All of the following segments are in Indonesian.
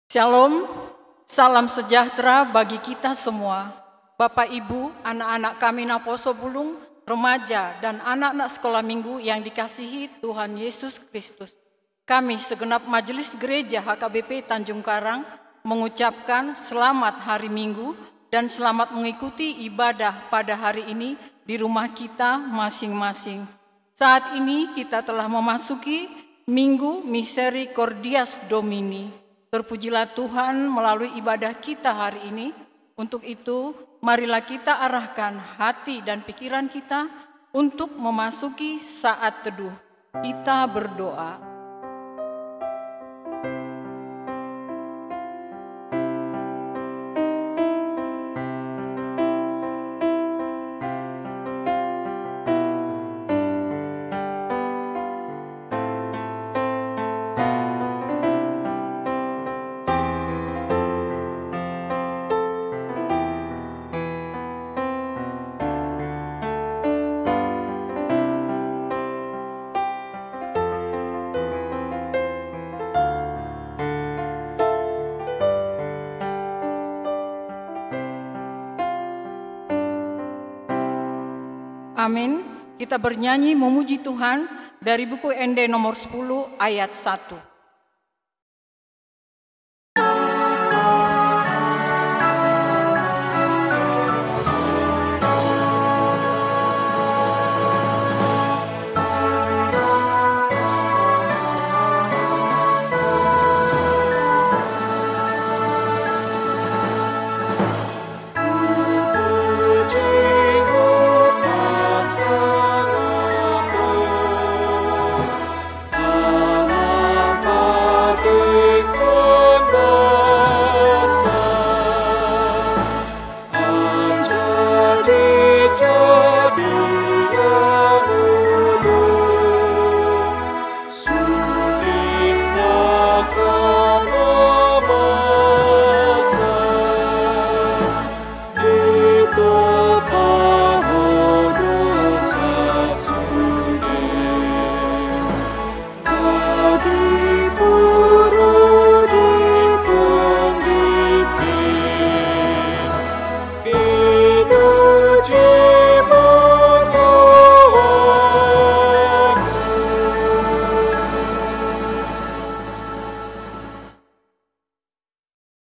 Shalom, salam sejahtera bagi kita semua. Bapak, Ibu, anak-anak kami Naposo Bulung, remaja, dan anak-anak sekolah minggu yang dikasihi Tuhan Yesus Kristus. Kami segenap Majelis Gereja HKBP Tanjung Karang mengucapkan selamat hari Minggu dan selamat mengikuti ibadah pada hari ini di rumah kita masing-masing. Saat ini kita telah memasuki Minggu Misericordias Domini. Terpujilah Tuhan melalui ibadah kita hari ini. Untuk itu, marilah kita arahkan hati dan pikiran kita untuk memasuki saat teduh. Kita berdoa. Amin. Kita bernyanyi memuji Tuhan dari buku ND nomor 10 ayat 1.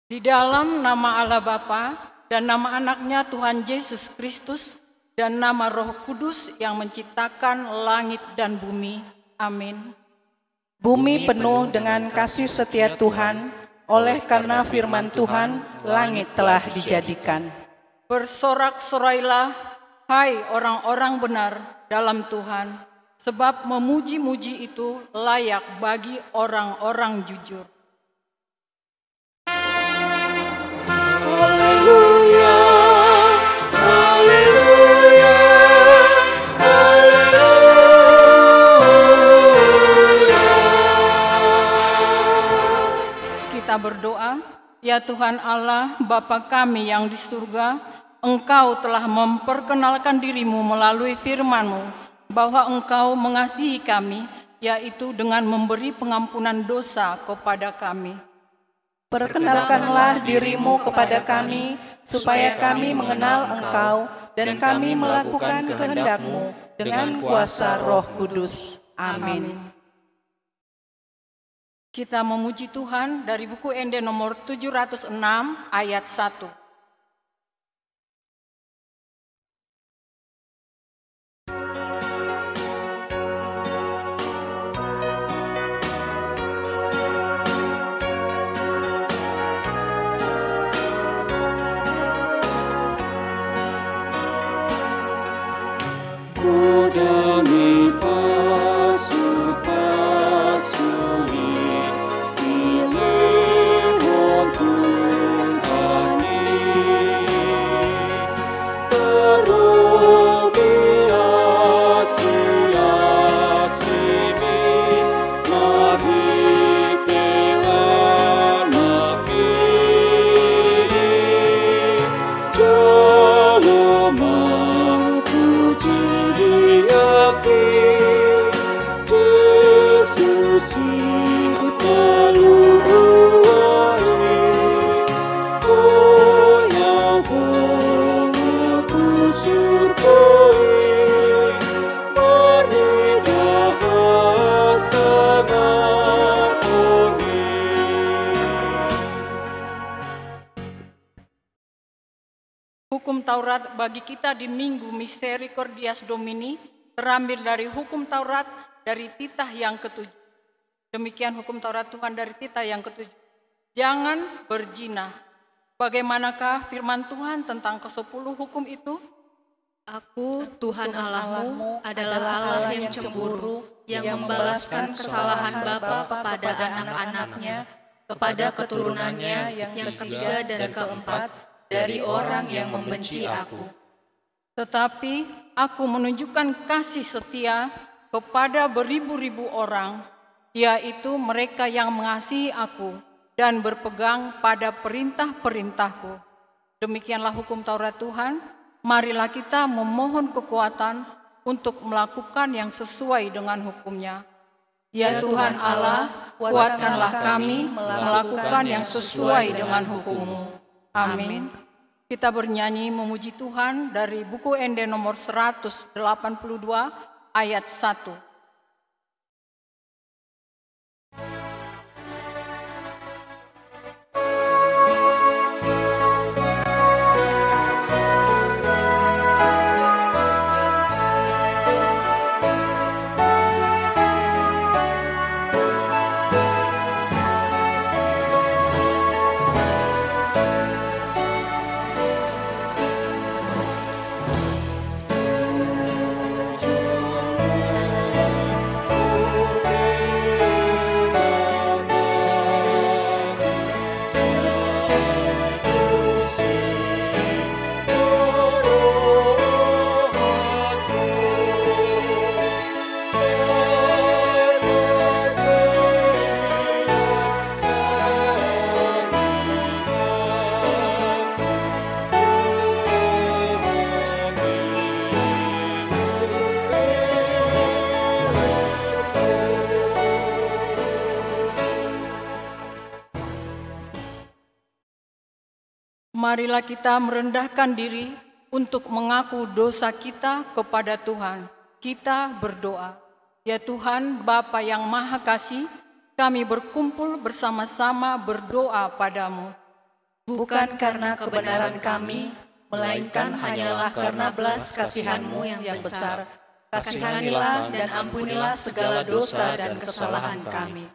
Di dalam nama Allah Bapa dan nama anaknya Tuhan Yesus Kristus dan nama Roh Kudus yang menciptakan langit dan bumi. Amin. Bumi penuh dengan kasih setia Tuhan, oleh karena firman Tuhan, langit telah dijadikan. Bersorak-sorailah, hai orang-orang benar dalam Tuhan, sebab memuji-muji itu layak bagi orang-orang jujur. Haleluya, haleluya, haleluya. Kita berdoa, ya Tuhan Allah, Bapa kami yang di surga, Engkau telah memperkenalkan dirimu melalui firman-Mu, bahwa Engkau mengasihi kami, yaitu dengan memberi pengampunan dosa kepada kami. Perkenalkanlah dirimu kepada kami, supaya kami mengenal Engkau dan kami melakukan kehendak-Mu dengan kuasa Roh Kudus. Amin. Kita memuji Tuhan dari buku ND nomor 706 ayat 1. Dami pasu-pasuli, ilewon Tuhan Hukum Taurat bagi kita di Minggu Misericordias Domini terambil dari hukum Taurat dari titah yang ke-7. Demikian hukum Taurat Tuhan dari titah yang ke-7. Jangan berzina. Bagaimanakah firman Tuhan tentang ke-10 hukum itu? Aku, Tuhan Allahmu, adalah Allah yang cemburu, yang membalaskan kesalahan bapa kepada anak-anaknya, kepada keturunannya yang ketiga dan keempat, dari orang yang membenci aku. Tetapi aku menunjukkan kasih setia kepada beribu-ribu orang, yaitu mereka yang mengasihi aku dan berpegang pada perintah-perintahku. Demikianlah hukum Taurat Tuhan. Marilah kita memohon kekuatan untuk melakukan yang sesuai dengan hukumnya. Ya Tuhan Allah, kuatkanlah kami melakukan yang sesuai dengan hukum-Mu. Amin. Kita bernyanyi memuji Tuhan dari buku ND nomor 182 ayat 1. Marilah kita merendahkan diri untuk mengaku dosa kita kepada Tuhan. Kita berdoa. Ya Tuhan, Bapa yang Maha Kasih, kami berkumpul bersama-sama berdoa padamu. Bukan karena kebenaran kami, melainkan hanyalah karena belas kasihan-Mu yang besar. Kasihanilah dan ampunilah segala dosa dan kesalahan kami.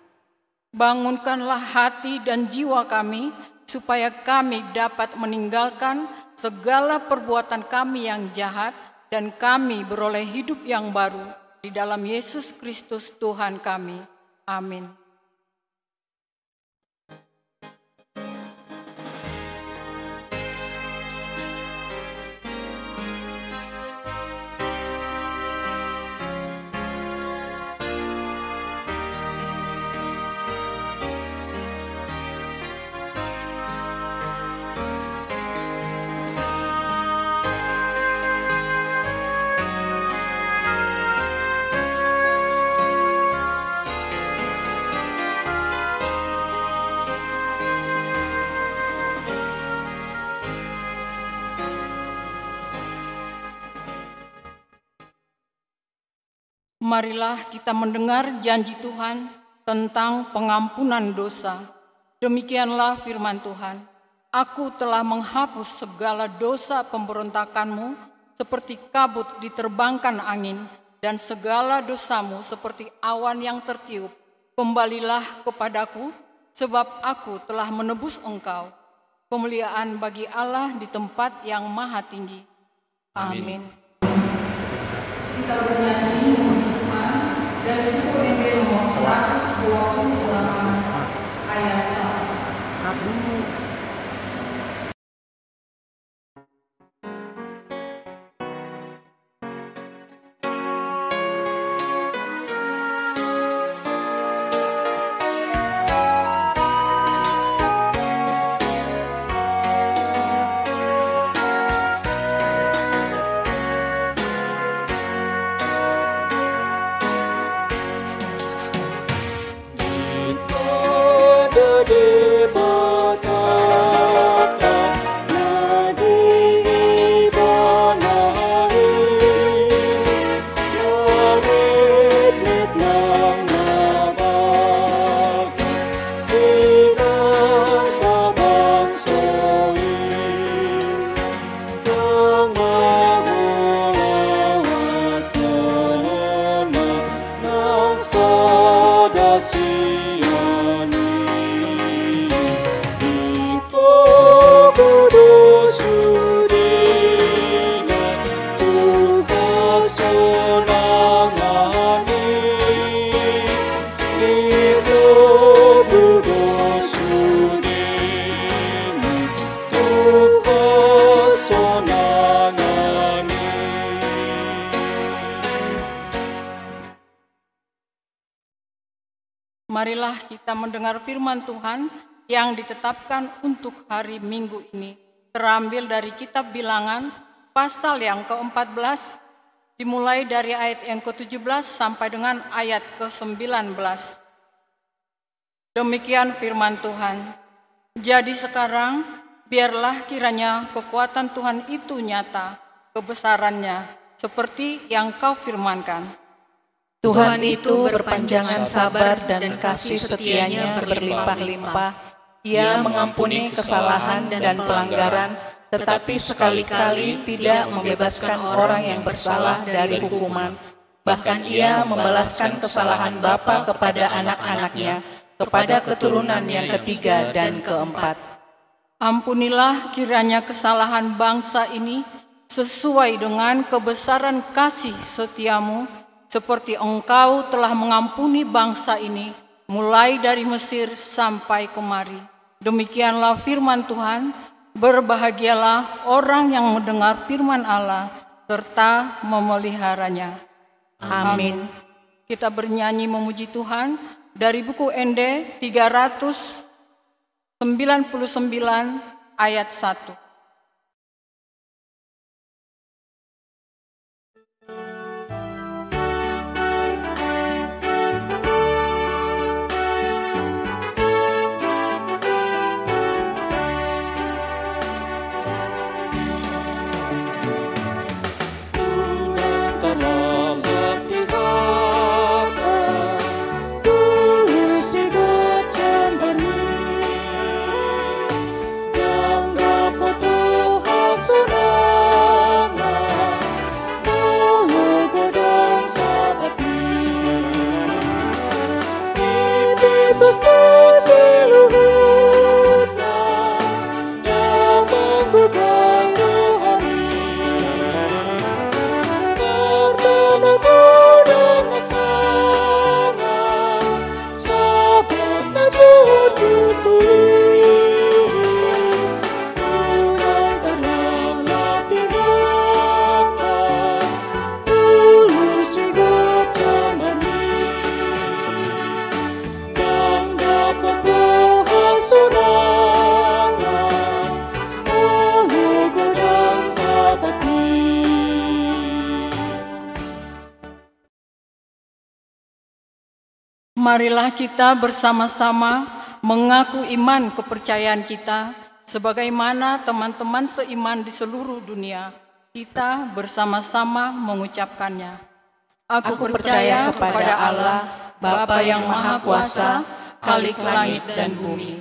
Bangunkanlah hati dan jiwa kami, supaya kami dapat meninggalkan segala perbuatan kami yang jahat dan kami beroleh hidup yang baru di dalam Yesus Kristus Tuhan kami. Amin. Marilah kita mendengar janji Tuhan tentang pengampunan dosa. Demikianlah firman Tuhan. Aku telah menghapus segala dosa pemberontakanmu seperti kabut diterbangkan angin, dan segala dosamu seperti awan yang tertiup. Kembalilah kepadaku, sebab aku telah menebus engkau. Kemuliaan bagi Allah di tempat yang maha tinggi. Amin. Kita bernyanyi dari buku ND nomor 128 ayat 1. Marilah kita mendengar firman Tuhan yang ditetapkan untuk hari Minggu ini. Terambil dari kitab Bilangan, pasal yang ke-14, dimulai dari ayat yang ke-17 sampai dengan ayat ke-19. Demikian firman Tuhan. Jadi sekarang, biarlah kiranya kekuatan Tuhan itu nyata, kebesarannya, seperti yang kau firmankan. Tuhan itu berpanjangan sabar dan kasih setianya berlimpah-limpah. Ia mengampuni kesalahan dan pelanggaran, tetapi sekali-kali tidak membebaskan orang yang bersalah dari hukuman. Bahkan ia membalaskan kesalahan bapa kepada anak-anaknya, kepada keturunan yang ketiga dan keempat. Ampunilah kiranya kesalahan bangsa ini sesuai dengan kebesaran kasih setiamu, seperti Engkau telah mengampuni bangsa ini, mulai dari Mesir sampai kemari. Demikianlah firman Tuhan, berbahagialah orang yang mendengar firman Allah, serta memeliharanya. Amin. Kita bernyanyi memuji Tuhan dari buku ND 399 ayat 1. Marilah kita bersama-sama mengaku iman kepercayaan kita, sebagaimana teman-teman seiman di seluruh dunia. Kita bersama-sama mengucapkannya. Aku percaya kepada Allah, Bapa yang Maha Kuasa, Khalik langit dan bumi.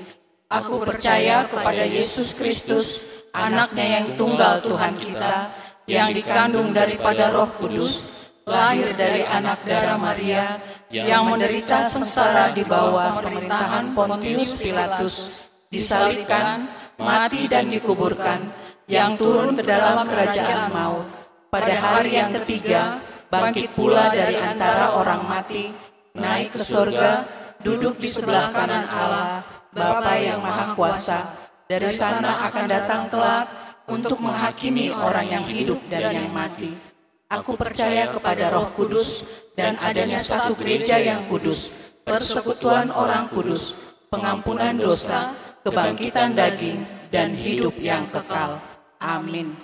Aku percaya kepada Yesus Kristus, Anaknya yang tunggal Tuhan kita, yang dikandung daripada Roh Kudus, lahir dari anak darah Maria, yang menderita sengsara di bawah pemerintahan Pontius Pilatus, disalibkan, mati dan dikuburkan, yang turun ke dalam kerajaan maut. Pada hari yang ketiga, bangkit pula dari antara orang mati, naik ke surga, duduk di sebelah kanan Allah, Bapa yang Maha Kuasa. Dari sana akan datang kelak untuk menghakimi orang yang hidup dan yang mati. Aku percaya kepada Roh Kudus dan adanya satu gereja yang kudus, persekutuan orang kudus, pengampunan dosa, kebangkitan daging, dan hidup yang kekal. Amin.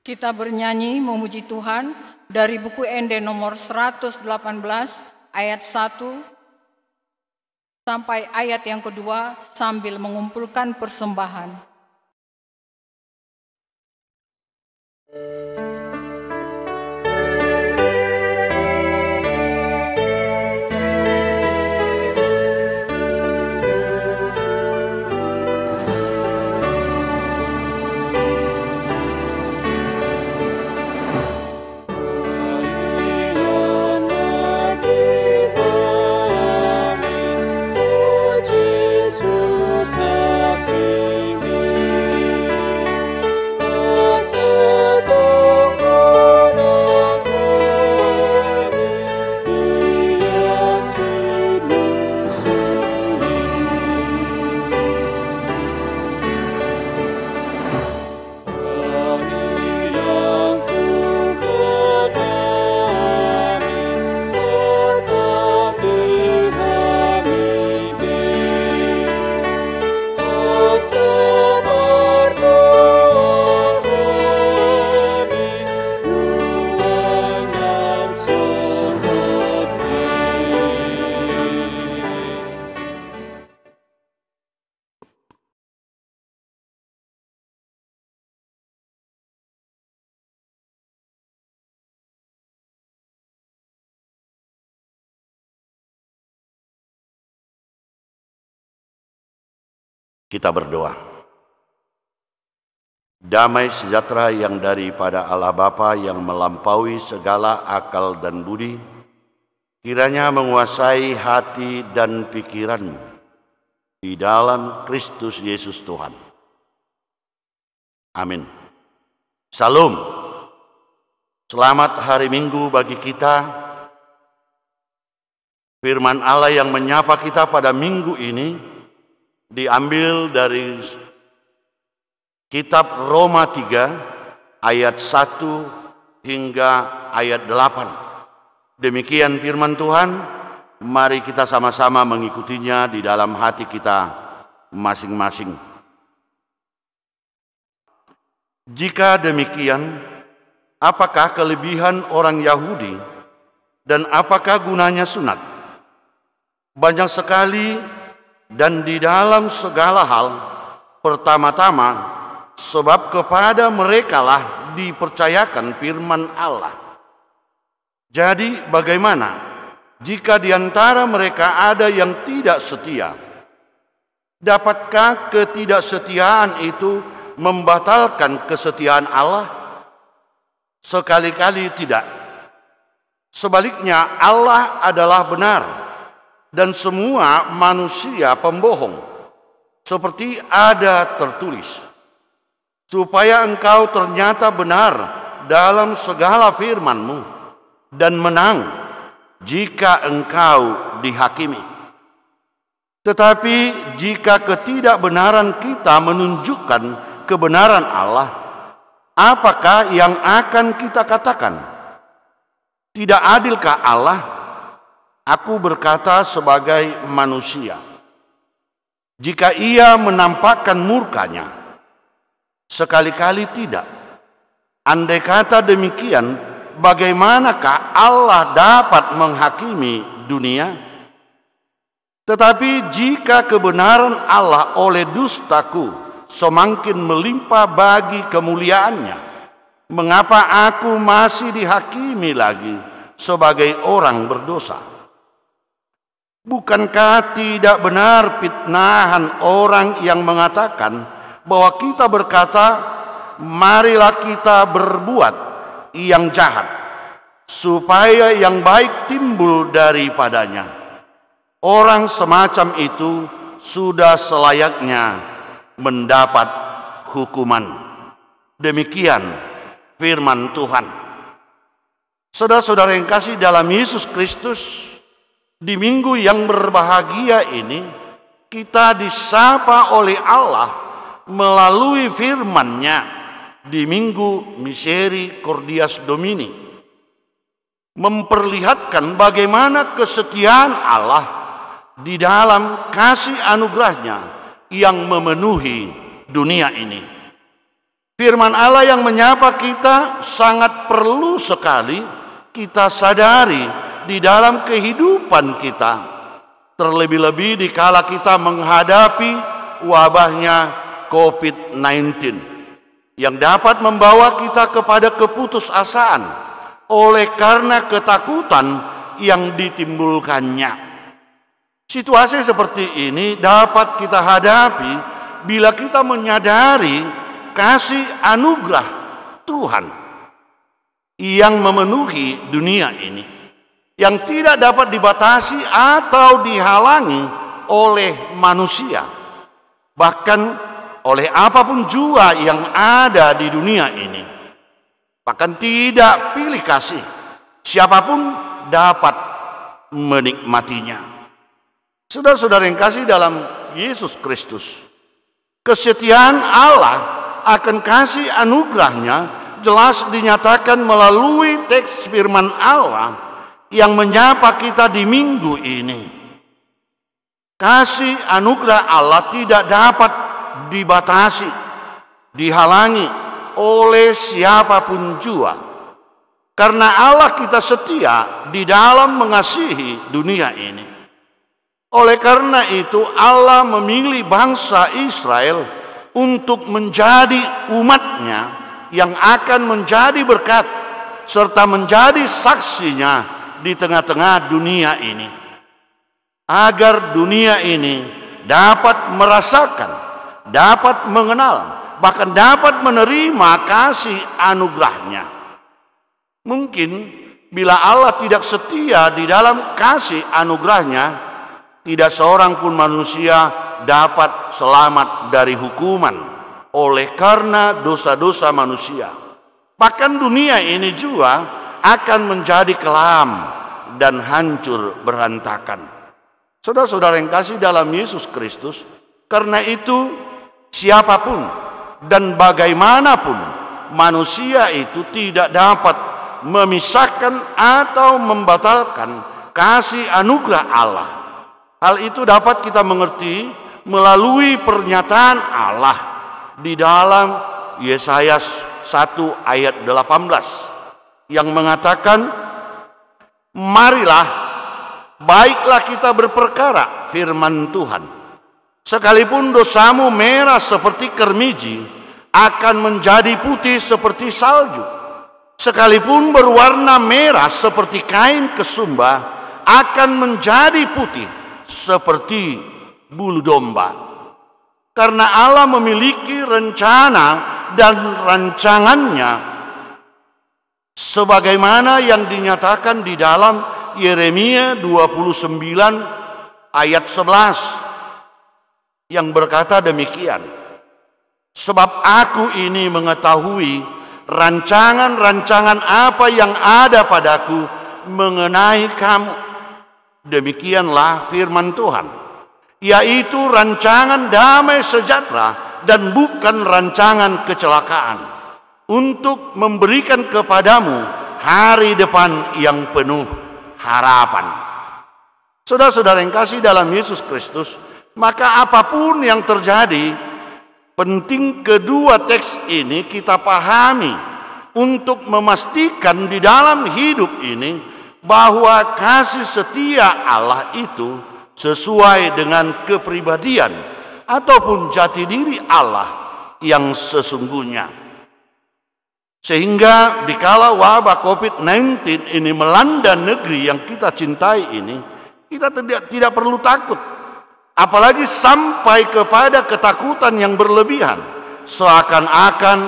Kita bernyanyi memuji Tuhan dari buku ND nomor 118 ayat 1 sampai ayat yang kedua sambil mengumpulkan persembahan. Yesus Kita berdoa. Damai sejahtera yang daripada Allah Bapa yang melampaui segala akal dan budi, kiranya menguasai hati dan pikiranmu di dalam Kristus Yesus Tuhan. Amin. Salam. Selamat hari Minggu bagi kita. Firman Allah yang menyapa kita pada minggu ini diambil dari Kitab Roma 3 ayat 1 hingga ayat 8. Demikian firman Tuhan, mari kita sama-sama mengikutinya di dalam hati kita masing-masing. Jika demikian, apakah kelebihan orang Yahudi dan apakah gunanya sunat? Banyak sekali dan di dalam segala hal, pertama-tama sebab kepada merekalah dipercayakan firman Allah. Jadi bagaimana jika di antara mereka ada yang tidak setia? Dapatkah ketidaksetiaan itu membatalkan kesetiaan Allah? Sekali-kali tidak. Sebaliknya Allah adalah benar dan semua manusia pembohong. Seperti ada tertulis, supaya engkau ternyata benar dalam segala firman-Mu dan menang jika engkau dihakimi. Tetapi jika ketidakbenaran kita menunjukkan kebenaran Allah, apakah yang akan kita katakan? Tidak adilkah Allah? Aku berkata sebagai manusia. Jika Ia menampakkan murkanya, sekali-kali tidak. Andai kata demikian, bagaimanakah Allah dapat menghakimi dunia? Tetapi jika kebenaran Allah oleh dustaku semakin melimpah bagi kemuliaannya, mengapa aku masih dihakimi lagi sebagai orang berdosa? Bukankah tidak benar fitnahan orang yang mengatakan bahwa kita berkata, marilah kita berbuat yang jahat, supaya yang baik timbul daripadanya. Orang semacam itu sudah selayaknya mendapat hukuman. Demikian firman Tuhan. Saudara-saudara yang kasih dalam Yesus Kristus, di minggu yang berbahagia ini, kita disapa oleh Allah melalui firman-Nya di minggu Misericordias Domini, memperlihatkan bagaimana kesetiaan Allah di dalam kasih anugerah-Nya yang memenuhi dunia ini. Firman Allah yang menyapa kita sangat perlu sekali kita sadari di dalam kehidupan kita, terlebih-lebih dikala kita menghadapi wabahnya COVID-19 yang dapat membawa kita kepada keputusasaan oleh karena ketakutan yang ditimbulkannya. Situasi seperti ini dapat kita hadapi bila kita menyadari kasih anugerah Tuhan yang memenuhi dunia ini, yang tidak dapat dibatasi atau dihalangi oleh manusia, bahkan oleh apapun jua yang ada di dunia ini. Bahkan tidak pilih kasih, siapapun dapat menikmatinya. Saudara-saudara yang kasih dalam Yesus Kristus, kesetiaan Allah akan kasih anugerahnya jelas dinyatakan melalui teks firman Allah yang menyapa kita di minggu ini. Kasih anugerah Allah tidak dapat dibatasi, dihalangi oleh siapapun jua. Karena Allah kita setia di dalam mengasihi dunia ini. Oleh karena itu Allah memilih bangsa Israel untuk menjadi umat-Nya yang akan menjadi berkat serta menjadi saksinya di tengah-tengah dunia ini, agar dunia ini dapat merasakan dapat mengenal, bahkan dapat menerima kasih anugerahnya. Mungkin bila Allah tidak setia di dalam kasih anugerahnya, tidak seorang pun manusia dapat selamat dari hukuman oleh karena dosa-dosa manusia. Bahkan dunia ini juga akan menjadi kelam dan hancur berantakan. Saudara-saudara yang kasih dalam Yesus Kristus, karena itu siapapun dan bagaimanapun manusia itu tidak dapat memisahkan atau membatalkan kasih anugerah Allah. Hal itu dapat kita mengerti melalui pernyataan Allah di dalam Yesaya 1 ayat 18 yang mengatakan, marilah, baiklah kita berperkara, firman Tuhan. Sekalipun dosamu merah seperti kermiji, akan menjadi putih seperti salju. Sekalipun berwarna merah seperti kain kesumba, akan menjadi putih seperti bulu domba. Karena Allah memiliki rencana dan rancangannya, sebagaimana yang dinyatakan di dalam Yeremia 29 ayat 11 yang berkata demikian, sebab aku ini mengetahui rancangan-rancangan apa yang ada padaku mengenai kamu. Demikianlah firman Tuhan, yaitu rancangan damai sejahtera dan bukan rancangan kecelakaan, untuk memberikan kepadamu hari depan yang penuh harapan. Saudara-saudara yang kasih dalam Yesus Kristus, maka apapun yang terjadi, penting kedua teks ini kita pahami untuk memastikan di dalam hidup ini bahwa kasih setia Allah itu sesuai dengan kepribadian ataupun jati diri Allah yang sesungguhnya. Sehingga dikala wabah COVID-19 ini melanda negeri yang kita cintai ini, kita tidak perlu takut, apalagi sampai kepada ketakutan yang berlebihan, seakan-akan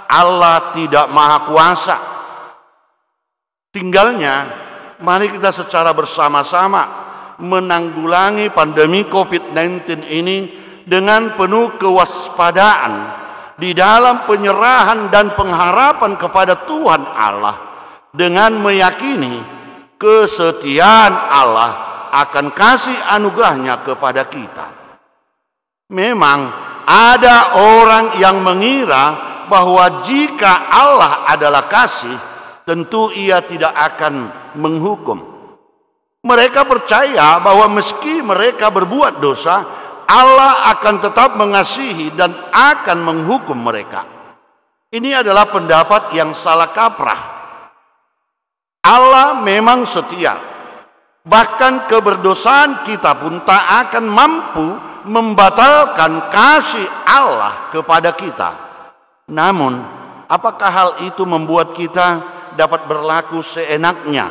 Allah tidak maha kuasa. Tinggalnya, mari kita secara bersama-sama menanggulangi pandemi COVID-19 ini dengan penuh kewaspadaan di dalam penyerahan dan pengharapan kepada Tuhan Allah, dengan meyakini kesetiaan Allah akan kasih anugerahnya kepada kita. Memang ada orang yang mengira bahwa jika Allah adalah kasih, tentu ia tidak akan menghukum. Mereka percaya bahwa meski mereka berbuat dosa, Allah akan tetap mengasihi dan akan menghukum mereka. Ini adalah pendapat yang salah kaprah. Allah memang setia. Bahkan keberdosaan kita pun tak akan mampu membatalkan kasih Allah kepada kita. Namun, apakah hal itu membuat kita dapat berlaku seenaknya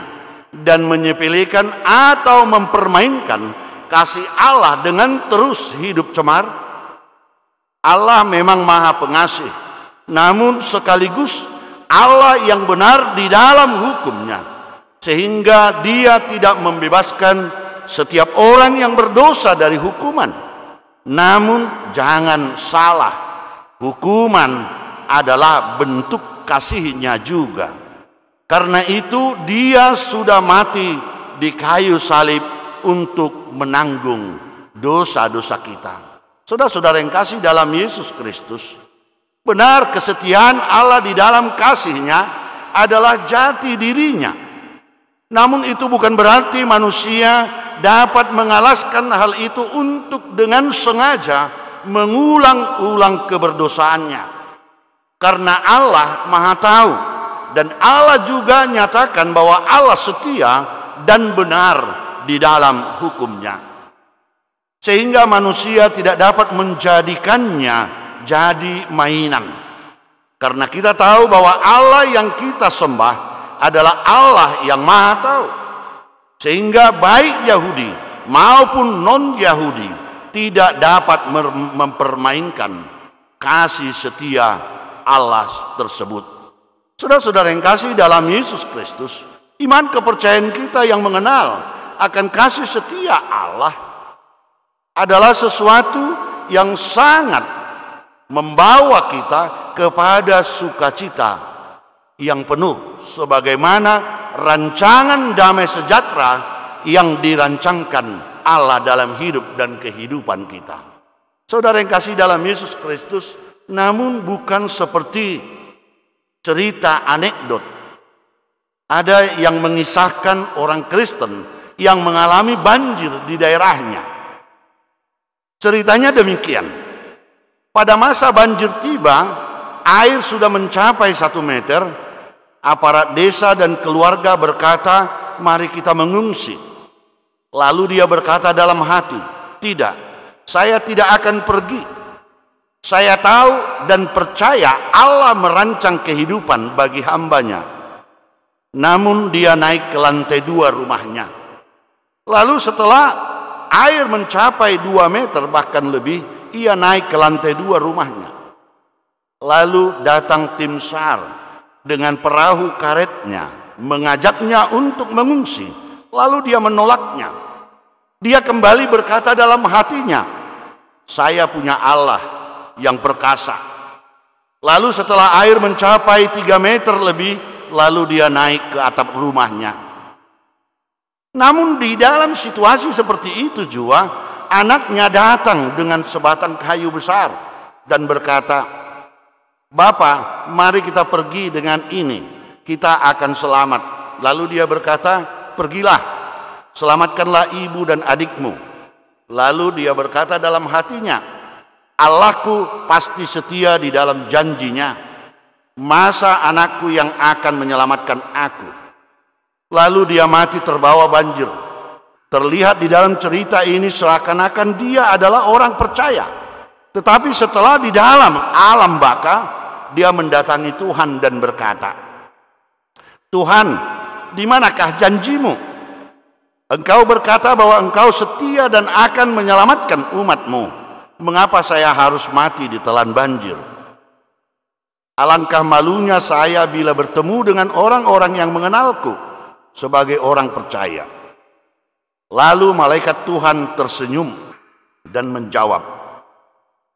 dan menyepelekan atau mempermainkan kasih Allah dengan terus hidup cemar? Allah memang maha pengasih, namun sekaligus Allah yang benar di dalam hukumnya, sehingga dia tidak membebaskan setiap orang yang berdosa dari hukuman. Namun jangan salah, hukuman adalah bentuk kasihnya juga. Karena itu dia sudah mati di kayu salib untuk menanggung dosa-dosa kita. Saudara-saudara yang kasih dalam Yesus Kristus, benar kesetiaan Allah di dalam kasihnya adalah jati dirinya. Namun itu bukan berarti manusia dapat mengalaskan hal itu untuk dengan sengaja mengulang-ulang keberdosaannya. Karena Allah maha tahu, dan Allah juga nyatakan bahwa Allah setia dan benar di dalam hukumnya. Sehingga manusia tidak dapat menjadikannya jadi mainan. Karena kita tahu bahwa Allah yang kita sembah adalah Allah yang maha tahu. Sehingga baik Yahudi maupun non-Yahudi tidak dapat mempermainkan kasih setia Allah tersebut. Saudara-saudara yang kasih dalam Yesus Kristus, iman kepercayaan kita yang mengenal akan kasih setia Allah adalah sesuatu yang sangat membawa kita kepada sukacita yang penuh, sebagaimana rancangan damai sejahtera yang dirancangkan Allah dalam hidup dan kehidupan kita. Saudara yang kasih dalam Yesus Kristus, namun bukan seperti cerita anekdot. Ada yang mengisahkan orang Kristen yang mengalami banjir di daerahnya. Ceritanya demikian. Pada masa banjir tiba, air sudah mencapai 1 meter. Aparat desa dan keluarga berkata, mari kita mengungsi. Lalu dia berkata dalam hati, tidak, saya tidak akan pergi. Saya tahu dan percaya Allah merancang kehidupan bagi hambanya. Namun dia naik ke lantai 2 rumahnya. Lalu setelah air mencapai 2 meter bahkan lebih, ia naik ke lantai 2 rumahnya. Lalu datang tim SAR dengan perahu karetnya, mengajaknya untuk mengungsi. Lalu dia menolaknya. Dia kembali berkata dalam hatinya, saya punya Allah yang perkasa. Lalu setelah air mencapai 3 meter lebih, lalu dia naik ke atap rumahnya. Namun di dalam situasi seperti itu juga, anaknya datang dengan sebatang kayu besar dan berkata, Bapak, mari kita pergi dengan ini, kita akan selamat. Lalu dia berkata, pergilah, selamatkanlah ibu dan adikmu. Lalu dia berkata dalam hatinya, Allahku pasti setia di dalam janjinya. Masa anakku yang akan menyelamatkan aku? Lalu dia mati terbawa banjir. Terlihat di dalam cerita ini seakan-akan dia adalah orang percaya. Tetapi setelah di dalam alam baka, dia mendatangi Tuhan dan berkata, Tuhan, di manakah janjimu? Engkau berkata bahwa engkau setia dan akan menyelamatkan umatmu. Mengapa saya harus mati di telan banjir? Alangkah malunya saya bila bertemu dengan orang-orang yang mengenalku sebagai orang percaya. Lalu malaikat Tuhan tersenyum dan menjawab,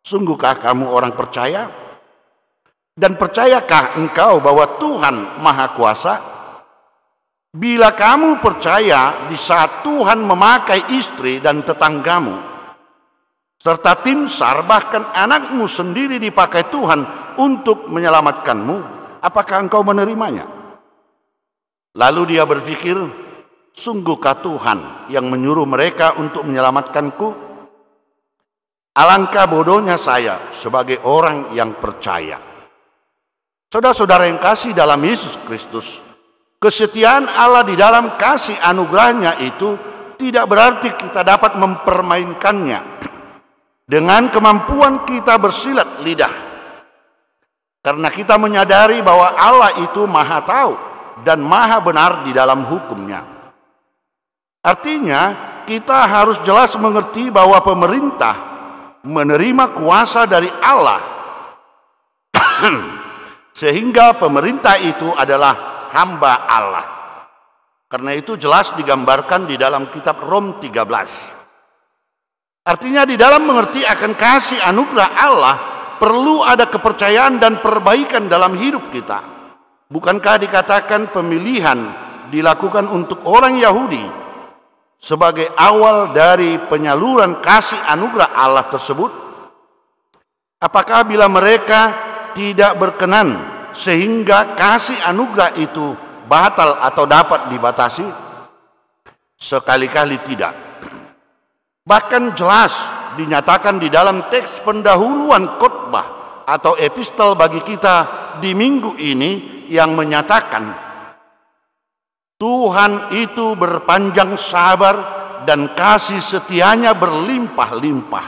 sungguhkah kamu orang percaya? Dan percayakah engkau bahwa Tuhan Maha Kuasa? Bila kamu percaya di saat Tuhan memakai istri dan tetanggamu, serta tim SAR, bahkan anakmu sendiri dipakai Tuhan untuk menyelamatkanmu, apakah engkau menerimanya? Lalu dia berpikir, sungguhkah Tuhan yang menyuruh mereka untuk menyelamatkanku? Alangkah bodohnya saya sebagai orang yang percaya. Saudara-saudara yang kasih dalam Yesus Kristus, kesetiaan Allah di dalam kasih anugerahnya itu tidak berarti kita dapat mempermainkannya dengan kemampuan kita bersilat lidah. Karena kita menyadari bahwa Allah itu maha tahu dan maha benar di dalam hukumnya. Artinya kita harus jelas mengerti bahwa pemerintah menerima kuasa dari Allah sehingga pemerintah itu adalah hamba Allah. Karena itu jelas digambarkan di dalam kitab Rom 13. Artinya di dalam mengerti akan kasih anugerah Allah perlu ada kepercayaan dan perbaikan dalam hidup kita. Bukankah dikatakan pemilihan dilakukan untuk orang Yahudi sebagai awal dari penyaluran kasih anugerah Allah tersebut? Apakah bila mereka tidak berkenan sehingga kasih anugerah itu batal atau dapat dibatasi? Sekali-kali tidak. Bahkan jelas dinyatakan di dalam teks pendahuluan khotbah atau epistel bagi kita di minggu ini yang menyatakan Tuhan itu berpanjang sabar dan kasih setianya berlimpah-limpah.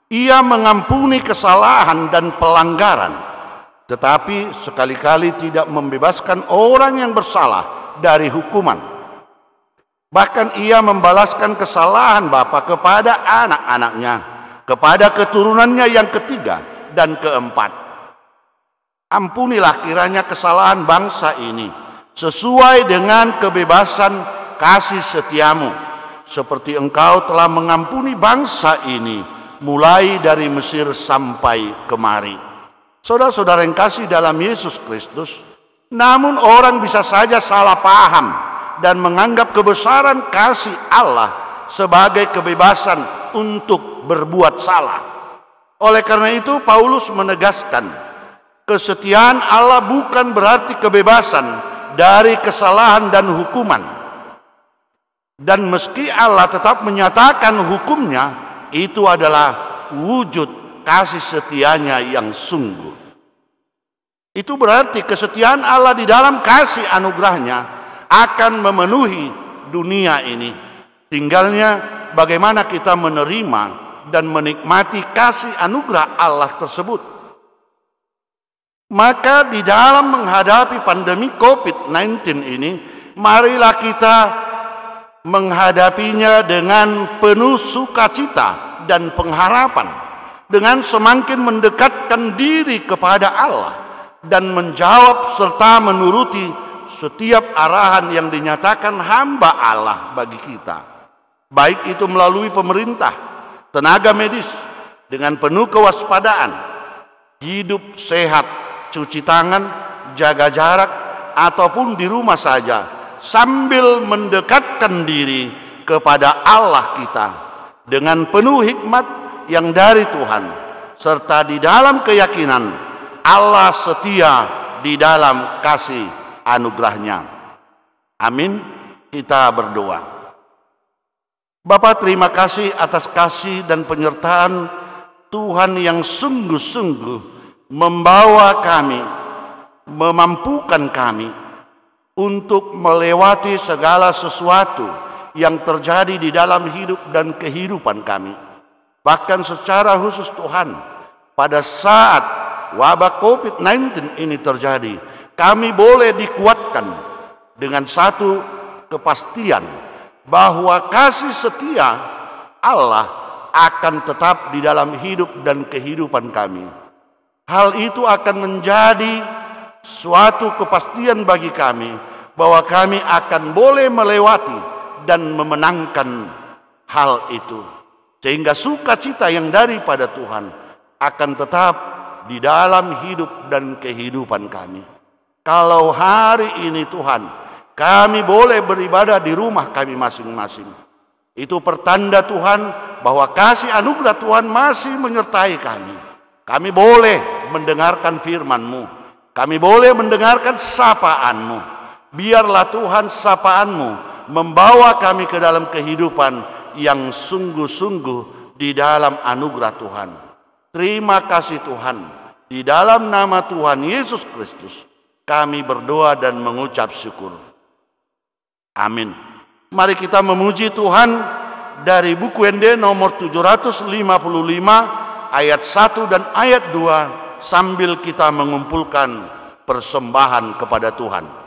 Ia mengampuni kesalahan dan pelanggaran, tetapi sekali-kali tidak membebaskan orang yang bersalah dari hukuman. Bahkan ia membalaskan kesalahan bapa kepada anak-anaknya kepada keturunannya yang ketiga dan keempat. Ampunilah kiranya kesalahan bangsa ini sesuai dengan kebebasan kasih setiamu, seperti Engkau telah mengampuni bangsa ini mulai dari Mesir sampai kemari. Saudara-saudara yang kasih dalam Yesus Kristus, namun orang bisa saja salah paham dan menganggap kebesaran kasih Allah sebagai kebebasan untuk berbuat salah. Oleh karena itu Paulus menegaskan, kesetiaan Allah bukan berarti kebebasan dari kesalahan dan hukuman. Dan meski Allah tetap menyatakan hukumnya, itu adalah wujud kasih setianya yang sungguh. Itu berarti kesetiaan Allah di dalam kasih anugerahnya akan memenuhi dunia ini. Tinggalnya bagaimana kita menerima dan menikmati kasih anugerah Allah tersebut. Maka di dalam menghadapi pandemi COVID-19 ini, marilah kita menghadapinya dengan penuh sukacita dan pengharapan, dengan semakin mendekatkan diri kepada Allah dan menjawab serta menuruti setiap arahan yang dinyatakan hamba Allah bagi kita, baik itu melalui pemerintah, tenaga medis, dengan penuh kewaspadaan, hidup sehat, cuci tangan, jaga jarak, ataupun di rumah saja, sambil mendekatkan diri kepada Allah kita dengan penuh hikmat yang dari Tuhan, serta di dalam keyakinan Allah setia di dalam kasih anugerahnya. Amin. Kita berdoa. Bapa, terima kasih atas kasih dan penyertaan Tuhan yang sungguh-sungguh membawa kami, memampukan kami untuk melewati segala sesuatu yang terjadi di dalam hidup dan kehidupan kami. Bahkan secara khusus Tuhan, pada saat wabah COVID-19 ini terjadi, kami boleh dikuatkan dengan satu kepastian bahwa kasih setia Allah akan tetap di dalam hidup dan kehidupan kami. Hal itu akan menjadi suatu kepastian bagi kami bahwa kami akan boleh melewati dan memenangkan hal itu, sehingga sukacita yang daripada Tuhan akan tetap di dalam hidup dan kehidupan kami. Kalau hari ini Tuhan, kami boleh beribadah di rumah kami masing-masing, itu pertanda Tuhan bahwa kasih anugerah Tuhan masih menyertai kami. Kami boleh mendengarkan firman-Mu, kami boleh mendengarkan sapaan-Mu. Biarlah Tuhan sapaan-Mu membawa kami ke dalam kehidupan yang sungguh-sungguh di dalam anugerah Tuhan. Terima kasih Tuhan. Di dalam nama Tuhan Yesus Kristus kami berdoa dan mengucap syukur. Amin. Mari kita memuji Tuhan dari buku ND nomor 755 ayat 1 dan ayat 2 sambil kita mengumpulkan persembahan kepada Tuhan.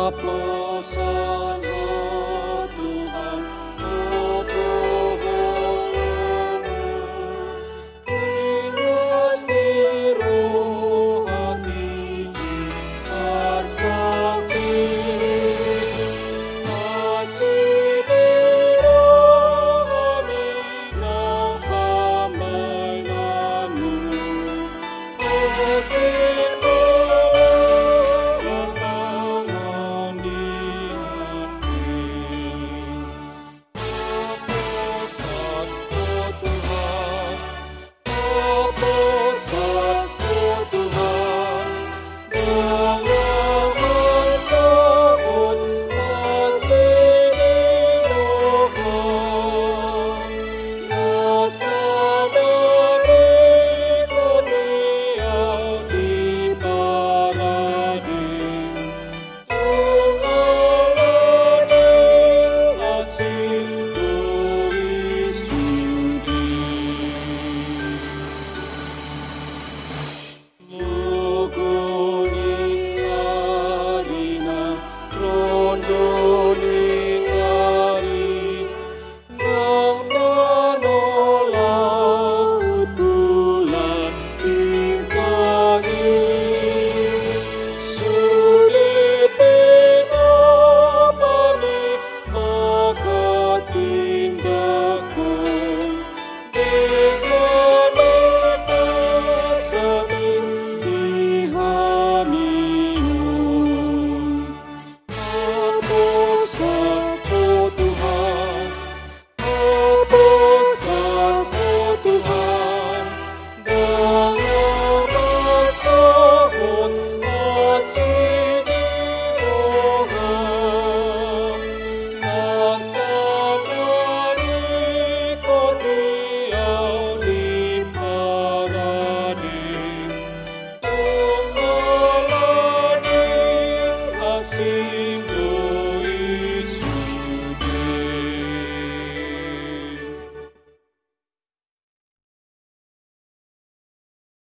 Oplosan, oh Tuhan,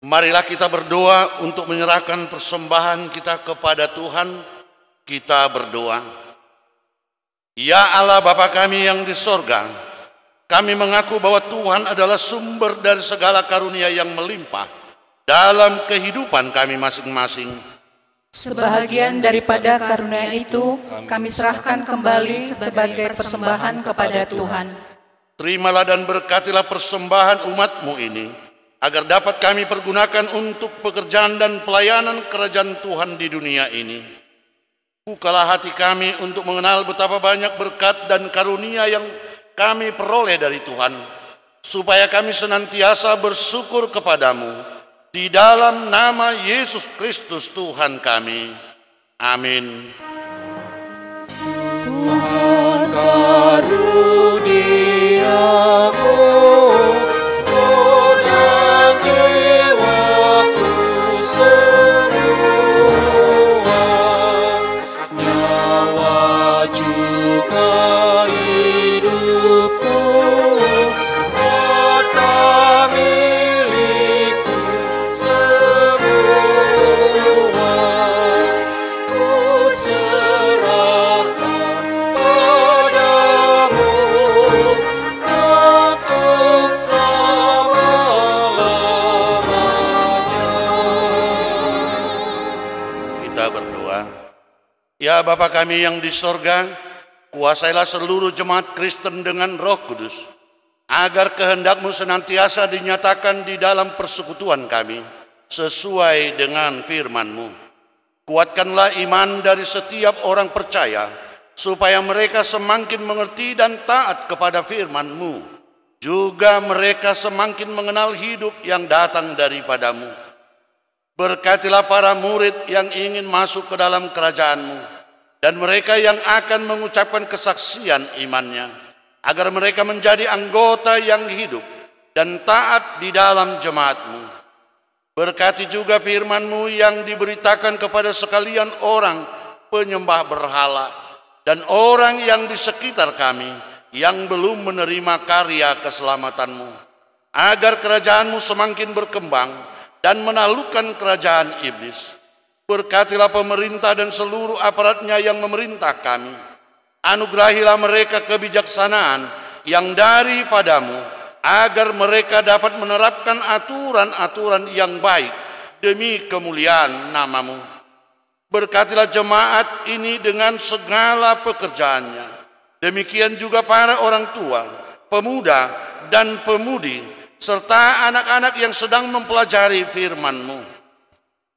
Marilah kita berdoa untuk menyerahkan persembahan kita kepada Tuhan. Kita berdoa. Ya Allah Bapa kami yang di sorga, kami mengaku bahwa Tuhan adalah sumber dari segala karunia yang melimpah dalam kehidupan kami masing-masing. Sebahagian daripada karunia itu kami serahkan kembali sebagai persembahan kepada Tuhan. Terimalah dan berkatilah persembahan umat-Mu ini, agar dapat kami pergunakan untuk pekerjaan dan pelayanan kerajaan Tuhan di dunia ini. Bukalah hati kami untuk mengenal betapa banyak berkat dan karunia yang kami peroleh dari Tuhan, supaya kami senantiasa bersyukur kepadamu, di dalam nama Yesus Kristus Tuhan kami. Amin. Tuhan karuniamu Ya Bapa kami yang di sorga, kuasailah seluruh jemaat Kristen dengan Roh Kudus, agar kehendak-Mu senantiasa dinyatakan di dalam persekutuan kami, sesuai dengan firman-Mu. Kuatkanlah iman dari setiap orang percaya, supaya mereka semakin mengerti dan taat kepada firman-Mu. Juga mereka semakin mengenal hidup yang datang daripada-Mu. Berkatilah para murid yang ingin masuk ke dalam kerajaan-Mu, dan mereka yang akan mengucapkan kesaksian imannya, agar mereka menjadi anggota yang hidup dan taat di dalam jemaat-Mu. Berkati juga firman-Mu yang diberitakan kepada sekalian orang penyembah berhala, dan orang yang di sekitar kami yang belum menerima karya keselamatan-Mu, agar kerajaan-Mu semakin berkembang dan menaklukkan kerajaan iblis. Berkatilah pemerintah dan seluruh aparatnya yang memerintah kami. Anugerahilah mereka kebijaksanaan yang daripada-Mu, agar mereka dapat menerapkan aturan-aturan yang baik demi kemuliaan nama-Mu. Berkatilah jemaat ini dengan segala pekerjaannya. Demikian juga para orang tua, pemuda dan pemudi, serta anak-anak yang sedang mempelajari firman-Mu.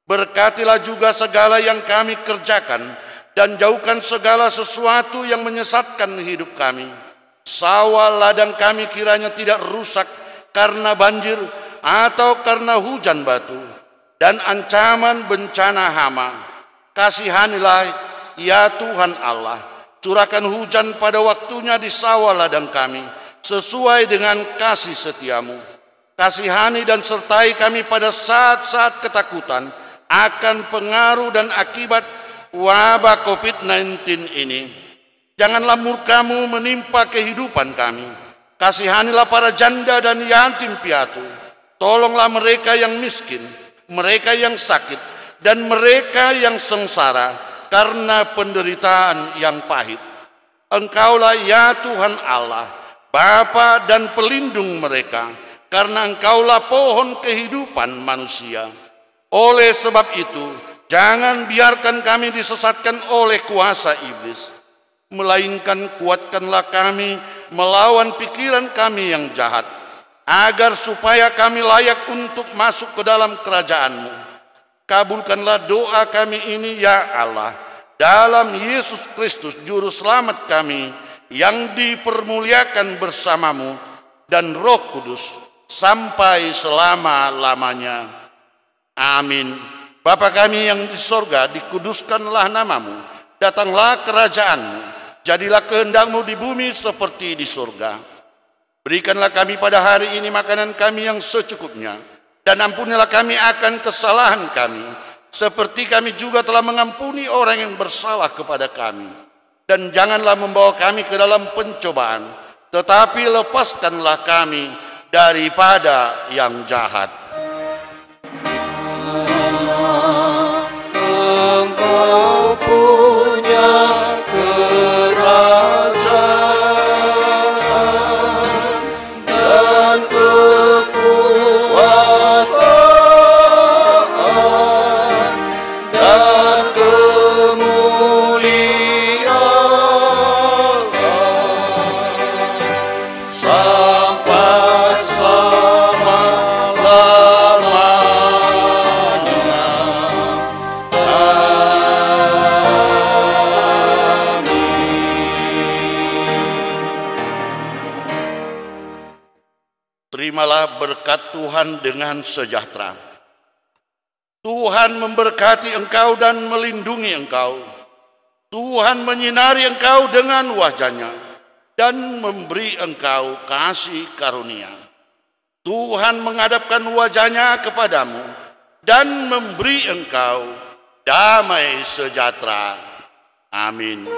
Berkatilah juga segala yang kami kerjakan, dan jauhkan segala sesuatu yang menyesatkan hidup kami. Sawah ladang kami kiranya tidak rusak karena banjir atau karena hujan batu dan ancaman bencana hama. Kasihanilah ya Tuhan Allah, curahkan hujan pada waktunya di sawah ladang kami, sesuai dengan kasih setia-Mu. Kasihani dan sertai kami pada saat-saat ketakutan akan pengaruh dan akibat wabah COVID-19 ini. Janganlah murka-Mu menimpa kehidupan kami. Kasihanilah para janda dan yatim piatu. Tolonglah mereka yang miskin, mereka yang sakit, dan mereka yang sengsara karena penderitaan yang pahit. Engkaulah ya Tuhan Allah, Bapa dan pelindung mereka, karena Engkaulah pohon kehidupan manusia. Oleh sebab itu, jangan biarkan kami disesatkan oleh kuasa iblis, melainkan kuatkanlah kami melawan pikiran kami yang jahat, agar supaya kami layak untuk masuk ke dalam kerajaan-Mu. Kabulkanlah doa kami ini ya Allah, dalam Yesus Kristus Juru Selamat kami, yang dipermuliakan bersama-Mu dan Roh Kudus sampai selama-lamanya. Amin. Bapa kami yang di sorga, dikuduskanlah nama-Mu, datanglah kerajaan-Mu, jadilah kehendak-Mu di bumi seperti di sorga. Berikanlah kami pada hari ini makanan kami yang secukupnya, dan ampunilah kami akan kesalahan kami, seperti kami juga telah mengampuni orang yang bersalah kepada kami. Dan janganlah membawa kami ke dalam pencobaan, tetapi lepaskanlah kami daripada yang jahat. Terimalah berkat Tuhan dengan sejahtera. Tuhan memberkati engkau dan melindungi engkau. Tuhan menyinari engkau dengan wajah-Nya dan memberi engkau kasih karunia. Tuhan menghadapkan wajah-Nya kepadamu dan memberi engkau damai sejahtera. Amin.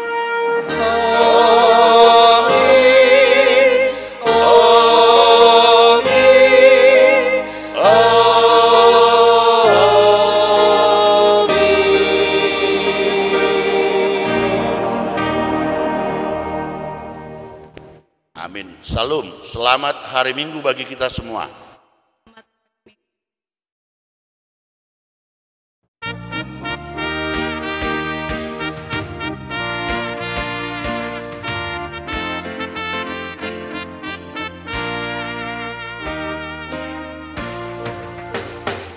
Amin. Salam, selamat hari Minggu bagi kita semua.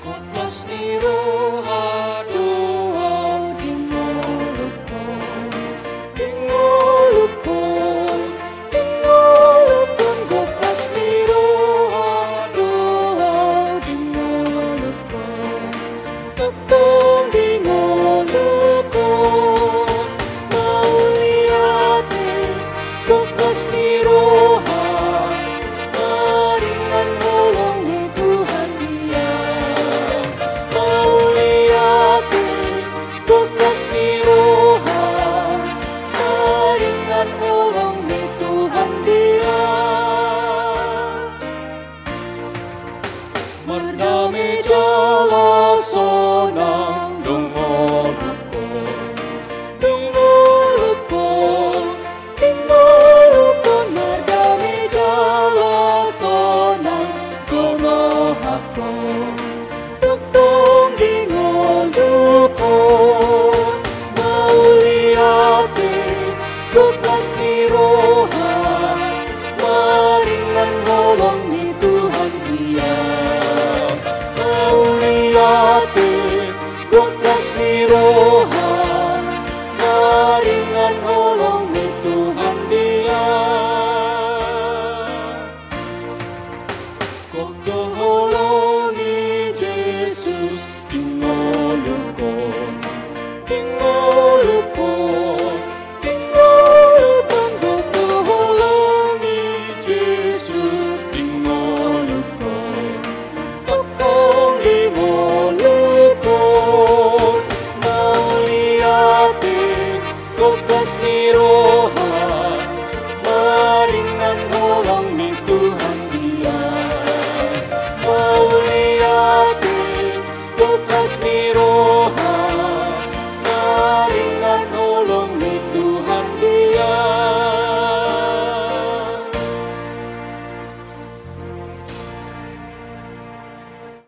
Koplos niru